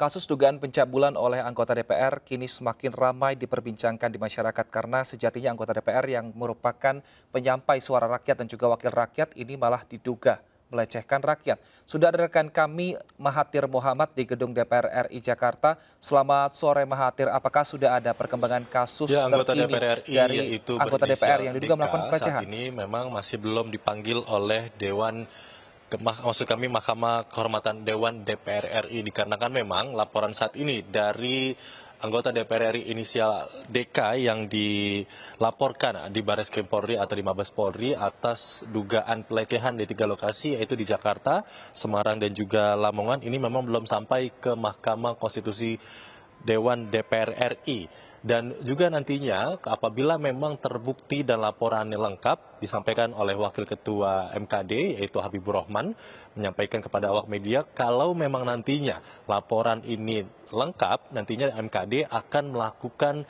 Kasus dugaan pencabulan oleh anggota DPR kini semakin ramai diperbincangkan di masyarakat karena sejatinya anggota DPR yang merupakan penyampai suara rakyat dan juga wakil rakyat ini malah diduga melecehkan rakyat. Sudah ada rekan kami Mahathir Mohamad di gedung DPR RI Jakarta. Selamat sore Mahathir, apakah sudah ada perkembangan Ya, kasus anggota terkini DPR RI dari yaitu anggota DPR berinisial yang diduga melakukan DK saat pelecehan? ini memang masih belum dipanggil oleh maksud kami Mahkamah Kehormatan Dewan DPR RI dikarenakan memang laporan saat ini dari anggota DPR RI inisial DK yang dilaporkan di Barreskrim Polri atau di Mabes Polri atas dugaan pelecehan di 3 lokasi yaitu di Jakarta, Semarang dan juga Lamongan ini memang belum sampai ke Mahkamah Konstitusi Dewan DPR RI. Dan juga nantinya apabila memang terbukti dan laporannya lengkap disampaikan oleh Wakil Ketua MKD yaitu Habibur Rahman menyampaikan kepada awak media kalau memang nantinya laporan ini lengkap nantinya MKD akan melakukan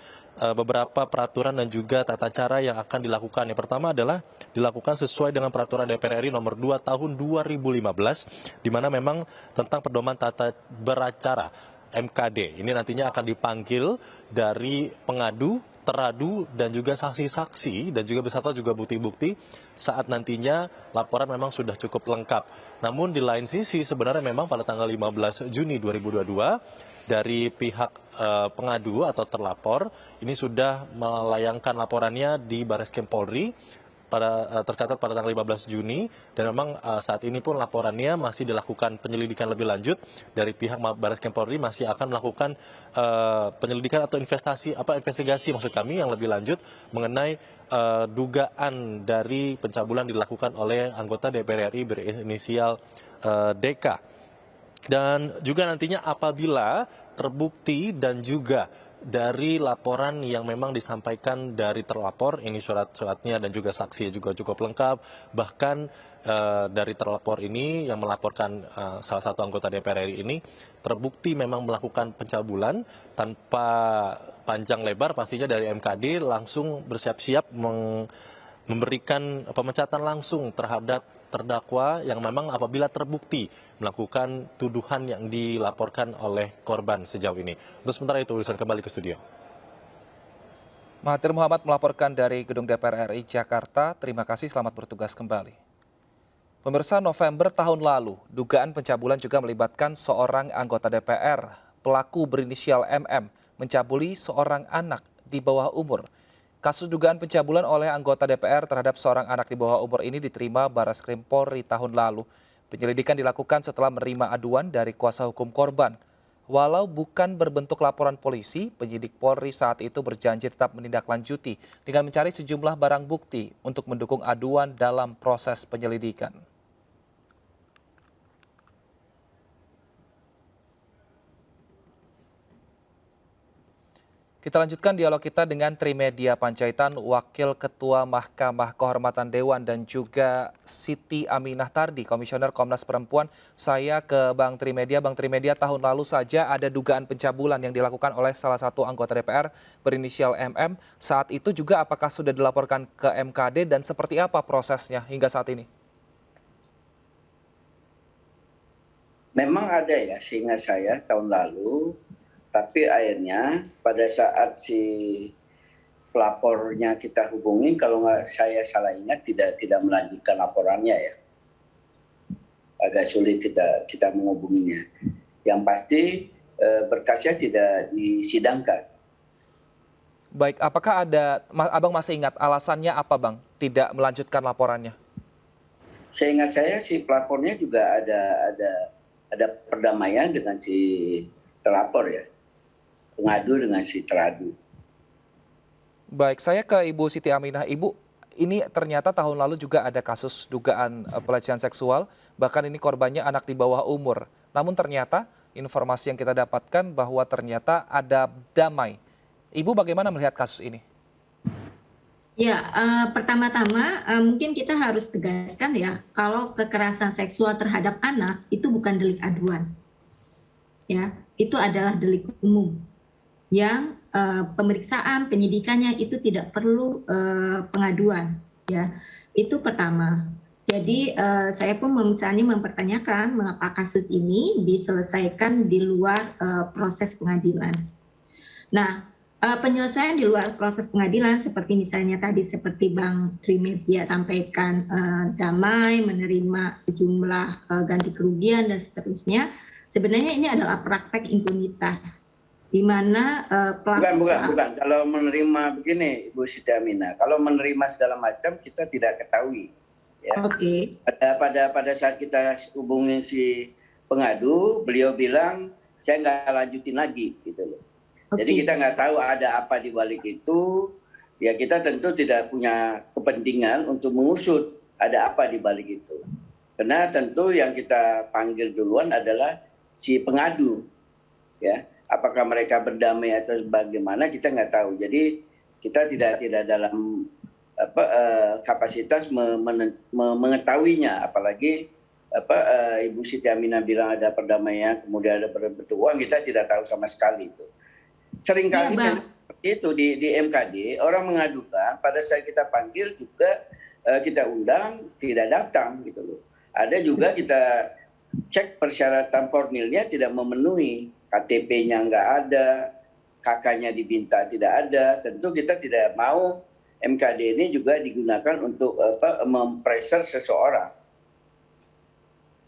beberapa peraturan dan juga tata cara yang akan dilakukan. Yang pertama adalah dilakukan sesuai dengan peraturan DPR RI nomor 2 tahun 2015 di mana memang tentang pedoman tata beracara MKD. Ini nantinya akan dipanggil dari pengadu, teradu, dan juga saksi-saksi, dan juga beserta juga bukti-bukti saat nantinya laporan memang sudah cukup lengkap. Namun di lain sisi sebenarnya memang pada tanggal 15 Juni 2022, dari pihak pengadu atau terlapor, ini sudah melayangkan laporannya di Barreskrim Polri, tercatat pada tanggal 15 Juni dan memang saat ini pun laporannya masih dilakukan penyelidikan lebih lanjut dari pihak Barreskrim Polri masih akan melakukan penyelidikan atau investigasi maksud kami yang lebih lanjut mengenai dugaan dari pencabulan dilakukan oleh anggota DPR RI berinisial DK. Dan juga nantinya apabila terbukti dan juga dari laporan yang memang disampaikan dari terlapor, ini surat-suratnya dan juga saksi juga cukup lengkap, bahkan dari terlapor ini yang melaporkan salah satu anggota DPR RI ini terbukti memang melakukan pencabulan tanpa panjang lebar pastinya dari MKD langsung bersiap-siap memberikan pemecatan langsung terhadap terdakwa yang memang apabila terbukti melakukan tuduhan yang dilaporkan oleh korban sejauh ini. Untuk sementara itu, urusan kembali ke studio. Mahathir Mohamad melaporkan dari gedung DPR RI Jakarta. Terima kasih, selamat bertugas kembali. Pemirsa, November tahun lalu, dugaan pencabulan juga melibatkan seorang anggota DPR. Pelaku berinisial MM mencabuli seorang anak di bawah umur. Kasus dugaan pencabulan oleh anggota DPR terhadap seorang anak di bawah umur ini diterima Barreskrim Polri tahun lalu. Penyelidikan dilakukan setelah menerima aduan dari kuasa hukum korban. Walau bukan berbentuk laporan polisi, penyidik Polri saat itu berjanji tetap menindaklanjuti dengan mencari sejumlah barang bukti untuk mendukung aduan dalam proses penyelidikan. Kita lanjutkan dialog kita dengan Trimedia Panjaitan, Wakil Ketua Mahkamah Kehormatan Dewan dan juga Siti Aminah Tardi, Komisioner Komnas Perempuan. Saya ke Bang Trimedia. Bang Trimedia, tahun lalu saja ada dugaan pencabulan yang dilakukan oleh salah satu anggota DPR berinisial MM. Saat itu juga apakah sudah dilaporkan ke MKD dan seperti apa prosesnya hingga saat ini? Memang ada ya, seingat saya tahun lalu, tapi akhirnya pada saat si pelapornya kita hubungi, kalau nggak saya salah ingat tidak melanjutkan laporannya ya, agak sulit kita menghubunginya. Yang pasti berkasnya tidak disidangkan. Baik, apakah Abang masih ingat alasannya apa Bang tidak melanjutkan laporannya? Seingat saya si pelapornya juga ada perdamaian dengan si terlapor ya, pengadu dengan si teradu. Baik, saya ke Ibu Siti Aminah. Ibu, ini ternyata tahun lalu juga ada kasus dugaan pelecehan seksual, bahkan ini korbannya anak di bawah umur. Namun ternyata informasi yang kita dapatkan bahwa ternyata ada damai. Ibu bagaimana melihat kasus ini? Ya, pertama-tama mungkin kita harus tegaskan ya, kalau kekerasan seksual terhadap anak itu bukan delik aduan. Ya, itu adalah delik umum yang pemeriksaan penyidikannya itu tidak perlu pengaduan, ya. Itu pertama. Jadi saya pun misalnya mempertanyakan mengapa kasus ini diselesaikan di luar proses pengadilan. Nah, penyelesaian di luar proses pengadilan seperti misalnya tadi seperti Bang Trimedia sampaikan, damai, menerima sejumlah ganti kerugian dan seterusnya, sebenarnya ini adalah praktek impunitas di mana pelaku Bukan. Kalau menerima begini, Bu Siti Aminah, kalau menerima segala macam kita tidak ketahui. Ya. Oke. Pada saat kita hubungi si pengadu, beliau bilang saya nggak lanjutin lagi, gitu loh. Jadi kita nggak tahu ada apa di balik itu. Ya kita tentu tidak punya kepentingan untuk mengusut ada apa di balik itu. Karena tentu yang kita panggil duluan adalah si pengadu, ya. Apakah mereka berdamai atau bagaimana kita nggak tahu. Jadi kita tidak dalam kapasitas mengetahuinya, apalagi Ibu Siti Aminah bilang ada perdamaian, kemudian ada berebut uang, kita tidak tahu sama sekali itu. Seringkali itu di MKD orang mengadukan pada saat kita panggil juga kita undang tidak datang gitu loh. Ada juga kita cek persyaratan formilnya tidak memenuhi, KTP-nya nggak ada, kakaknya diminta tidak ada. Tentu kita tidak mau MKD ini juga digunakan untuk mempressure seseorang.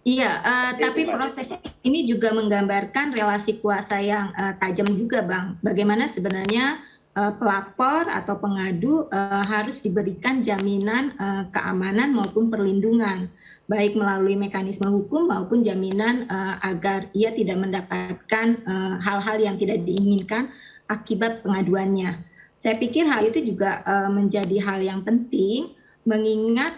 Iya, tapi proses ini juga menggambarkan relasi kuasa yang tajam juga, Bang. Bagaimana sebenarnya pelapor atau pengadu harus diberikan jaminan keamanan maupun perlindungan, baik melalui mekanisme hukum maupun jaminan agar ia tidak mendapatkan hal-hal yang tidak diinginkan akibat pengaduannya. Saya pikir hal itu juga menjadi hal yang penting, mengingat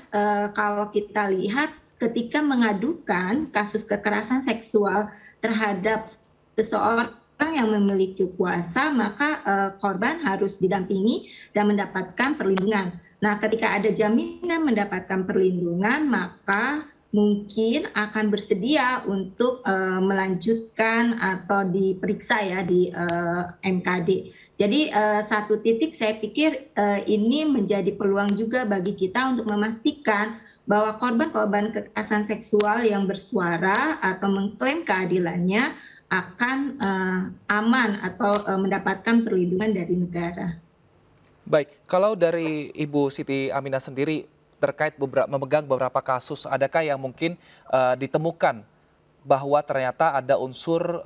kalau kita lihat ketika mengadukan kasus kekerasan seksual terhadap seseorang yang memiliki kuasa, maka korban harus didampingi dan mendapatkan perlindungan. Nah, ketika ada jaminan mendapatkan perlindungan, maka mungkin akan bersedia untuk melanjutkan atau diperiksa ya di MKD. Jadi satu titik saya pikir ini menjadi peluang juga bagi kita untuk memastikan bahwa korban-korban kekerasan seksual yang bersuara atau mengklaim keadilannya akan aman atau mendapatkan perlindungan dari negara. Baik, kalau dari Ibu Siti Aminah sendiri terkait memegang beberapa kasus, adakah yang mungkin ditemukan bahwa ternyata ada unsur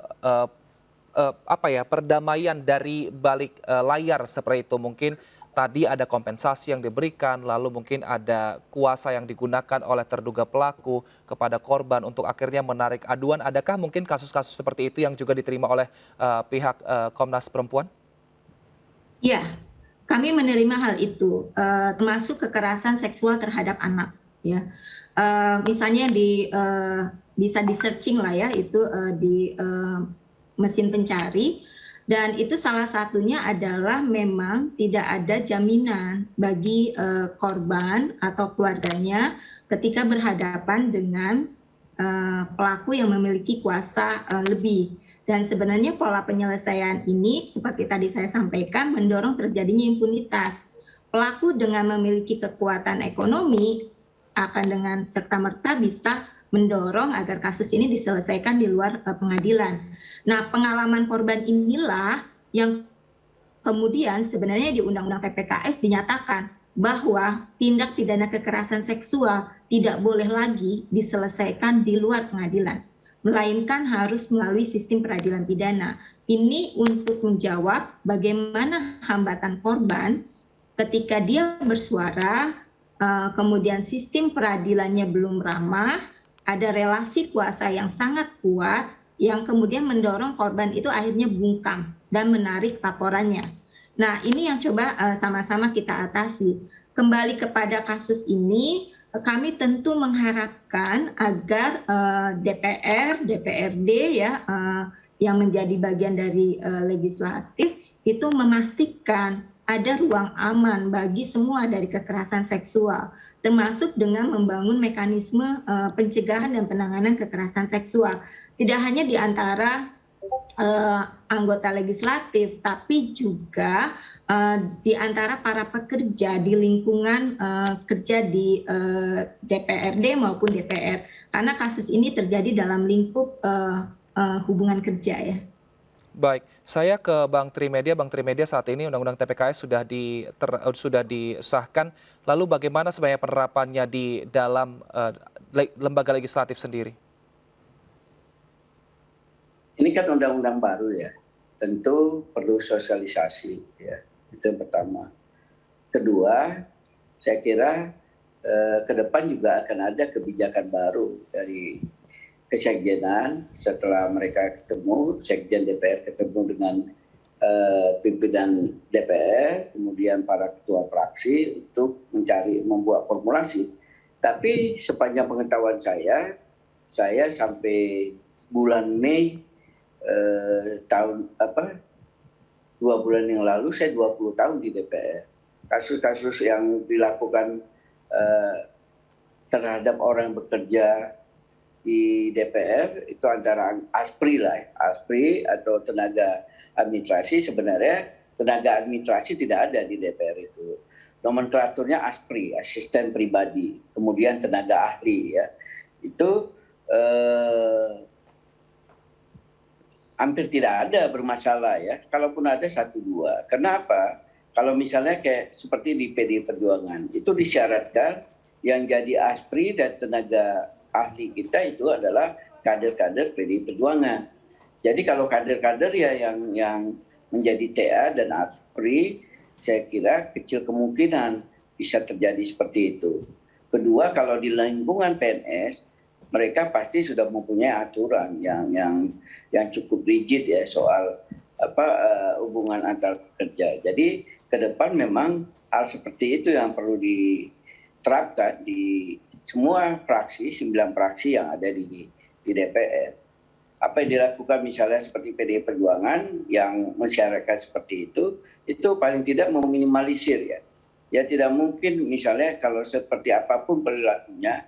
perdamaian dari balik layar seperti itu? Mungkin tadi ada kompensasi yang diberikan, lalu mungkin ada kuasa yang digunakan oleh terduga pelaku kepada korban untuk akhirnya menarik aduan. Adakah mungkin kasus-kasus seperti itu yang juga diterima oleh pihak Komnas Perempuan? Ya, kami menerima hal itu, termasuk kekerasan seksual terhadap anak. Ya, misalnya bisa di searching lah ya, itu di mesin pencari. Dan itu salah satunya adalah memang tidak ada jaminan bagi korban atau keluarganya ketika berhadapan dengan pelaku yang memiliki kuasa lebih. Dan sebenarnya pola penyelesaian ini seperti tadi saya sampaikan mendorong terjadinya impunitas. Pelaku dengan memiliki kekuatan ekonomi akan dengan serta-merta bisa mendorong agar kasus ini diselesaikan di luar pengadilan. Nah, pengalaman korban inilah yang kemudian sebenarnya di Undang-Undang TPKS dinyatakan bahwa tindak pidana kekerasan seksual tidak boleh lagi diselesaikan di luar pengadilan, melainkan harus melalui sistem peradilan pidana. Ini untuk menjawab bagaimana hambatan korban ketika dia bersuara, kemudian sistem peradilannya belum ramah, ada relasi kuasa yang sangat kuat, yang kemudian mendorong korban itu akhirnya bungkam dan menarik laporannya. Nah, ini yang coba sama-sama kita atasi. Kembali kepada kasus ini, kami tentu mengharapkan agar DPR, DPRD ya, yang menjadi bagian dari legislatif itu memastikan ada ruang aman bagi semua dari kekerasan seksual, termasuk dengan membangun mekanisme pencegahan dan penanganan kekerasan seksual. Tidak hanya di antara anggota legislatif, tapi juga di antara para pekerja di lingkungan kerja di DPRD maupun DPR, karena kasus ini terjadi dalam lingkup hubungan kerja ya. Baik, saya ke Bang Trimedia. Bang Trimedia, saat ini Undang-Undang TPKS sudah disahkan. Lalu bagaimana sebenarnya penerapannya di dalam lembaga legislatif sendiri? Ini kan undang-undang baru ya, tentu perlu sosialisasi ya, itu yang pertama. Kedua, saya kira ke depan juga akan ada kebijakan baru dari kesekjenan setelah mereka ketemu, sekjen DPR ketemu dengan pimpinan DPR, kemudian para ketua fraksi untuk membuat formulasi. Tapi sepanjang pengetahuan saya sampai bulan Mei tahun 2 bulan yang lalu saya 20 tahun di DPR. Kasus-kasus yang dilakukan terhadap orang yang bekerja di DPR itu antara ASPRI atau tenaga administrasi. Sebenarnya tenaga administrasi tidak ada di DPR itu. Nomenklaturnya ASPRI, asisten pribadi, kemudian tenaga ahli ya. Itu hampir tidak ada bermasalah ya. Kalaupun ada 1-2. Kenapa? Kalau misalnya kayak seperti di PDI Perjuangan, itu disyaratkan yang jadi ASPRI dan tenaga ahli kita itu adalah kader-kader PDI Perjuangan. Jadi kalau kader-kader ya yang menjadi TA dan ASPRI, saya kira kecil kemungkinan bisa terjadi seperti itu. Kedua, kalau di lingkungan PNS, mereka pasti sudah mempunyai aturan yang cukup rigid ya soal hubungan antar pekerja. Jadi ke depan memang hal seperti itu yang perlu diterapkan di semua fraksi, 9 fraksi yang ada di DPR. Apa yang dilakukan misalnya seperti PDI Perjuangan yang mensyaratkan seperti itu paling tidak meminimalisir ya. Ya tidak mungkin misalnya kalau seperti apapun perilakunya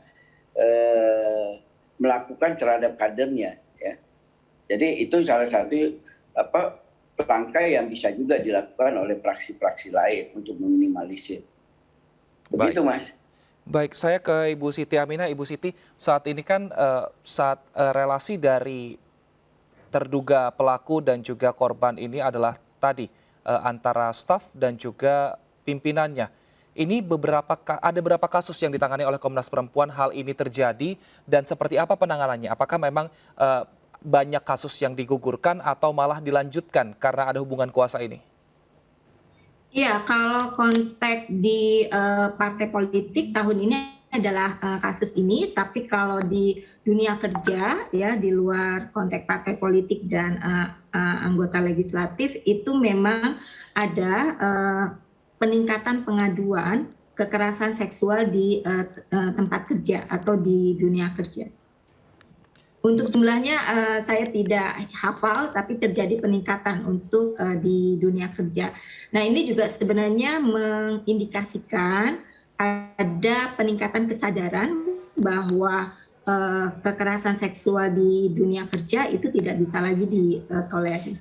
melakukan terhadap kadernya ya. Jadi itu salah satu langkah yang bisa juga dilakukan oleh fraksi-fraksi lain untuk meminimalisir. Begitu Mas. Baik, saya ke Ibu Siti Aminah. Ibu Siti, saat ini kan relasi dari terduga pelaku dan juga korban ini adalah tadi antara staf dan juga pimpinannya. Ini ada beberapa kasus yang ditangani oleh Komnas Perempuan hal ini terjadi dan seperti apa penanganannya? Apakah memang banyak kasus yang digugurkan atau malah dilanjutkan karena ada hubungan kuasa ini? Iya, kalau konteks di partai politik tahun ini adalah kasus ini, tapi kalau di dunia kerja ya di luar konteks partai politik dan anggota legislatif itu memang ada peningkatan pengaduan kekerasan seksual di tempat kerja atau di dunia kerja. Untuk jumlahnya saya tidak hafal, tapi terjadi peningkatan untuk di dunia kerja. Nah ini juga sebenarnya mengindikasikan ada peningkatan kesadaran bahwa kekerasan seksual di dunia kerja itu tidak bisa lagi ditolerir.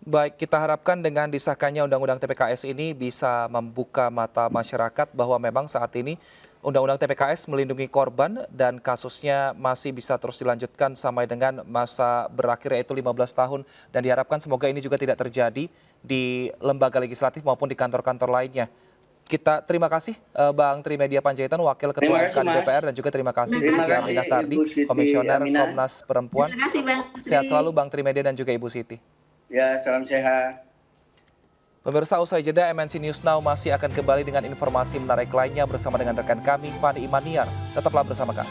Baik, kita harapkan dengan disahkannya Undang-Undang TPKS ini bisa membuka mata masyarakat bahwa memang saat ini Undang-Undang TPKS melindungi korban dan kasusnya masih bisa terus dilanjutkan sampai dengan masa berakhir yaitu 15 tahun. Dan diharapkan semoga ini juga tidak terjadi di lembaga legislatif maupun di kantor-kantor lainnya. Kita terima kasih Bang Trimedia Panjaitan, Wakil Ketua MK DPR, dan juga terima kasih Ibu Siti Aminah Tardi, Komisioner Komnas Perempuan. Terima kasih Bang. Sehat selalu Bang Trimedia dan juga Ibu Siti. Ya, salam sehat. Pemirsa, usai jeda MNC News Now masih akan kembali dengan informasi menarik lainnya bersama dengan rekan kami Fani Imaniar. Tetaplah bersama kami.